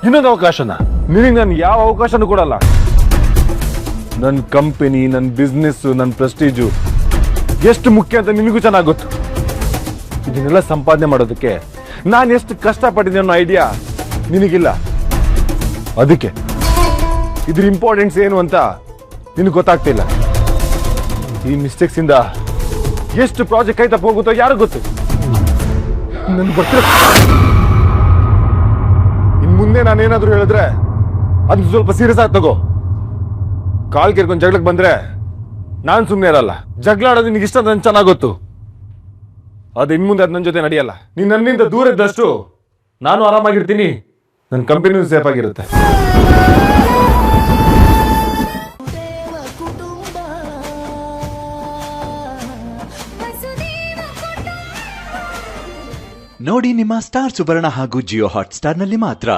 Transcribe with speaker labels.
Speaker 1: ಇನ್ನೊಂದು ಅವಕಾಶನ ನಿನಗೆ ನಾನು ಯಾವ ಅವಕಾಶನೂ ಕೊಡಲ್ಲ. ನನ್ನ ಕಂಪನಿ, ನನ್ನ ಬಿಸ್ನೆಸ್, ನನ್ನ ಪ್ರೆಸ್ಟೀಜು ಎಷ್ಟು ಮುಖ್ಯ ಅಂತ ನಿನಗೂ ಚೆನ್ನಾಗಿ ಗೊತ್ತು. ಇದನ್ನೆಲ್ಲ ಸಂಪಾದನೆ ಮಾಡೋದಕ್ಕೆ ನಾನು ಎಷ್ಟು ಕಷ್ಟಪಟ್ಟಿದ್ದೆ ಅನ್ನೋ ಐಡಿಯಾ ನಿನಗಿಲ್ಲ. ಅದಕ್ಕೆ ಇದ್ರ ಇಂಪಾರ್ಟೆನ್ಸ್ ಏನು ಅಂತ ನಿನಗೆ ಗೊತ್ತಾಗ್ತಿಲ್ಲ. ಈ ಮಿಸ್ಟೇಕ್ಸ್ ಇಂದ ಎಷ್ಟು ಪ್ರಾಜೆಕ್ಟ್ ಕೈ ತಪ್ಪ ಹೋಗುತ್ತೋ ಯಾರು ಗೊತ್ತು. ನನ್ಗೆ ಬರ್ತಿರೋ ಇನ್ ಮುಂದೆ ನಾನೇನಾದ್ರೂ ಹೇಳಿದ್ರೆ ಅದು ಸ್ವಲ್ಪ ಸೀರಿಯಸ್ ಆಗಿ ತಗೋ. ಕಾಲ್ ಕೇರ್ಕೊಂಡು ಜಗಳಕ್ಕೆ ಬಂದ್ರೆ ನಾನ್ ಸುಮ್ಮನೆ ಇರಲ್ಲ. ಜಗಳ ಆಡೋದು ನಿನಗೆ ಇಷ್ಟ ನನ್ ಚೆನ್ನಾಗಿ ಗೊತ್ತು. ಅದು ಇನ್ ಮುಂದೆ ಅದು ನನ್ನ ಜೊತೆ ನಡೆಯಲ್ಲ. ನೀನ್ ನನ್ನಿಂದ ದೂರ ಇದ್ದಷ್ಟು ನಾನು ಆರಾಮಾಗಿರ್ತೀನಿ, ನನ್ನ ಕಂಪನಿಯೂ ಸೇಫ್ ಆಗಿರುತ್ತೆ.
Speaker 2: ನೋಡಿ ನಿಮ್ಮ ಸ್ಟಾರ್ ಸುವರ್ಣ ಹಾಗೂ ಜಿಯೋ ಹಾಟ್ ಸ್ಟಾರ್ ನಲ್ಲಿ ಮಾತ್ರ.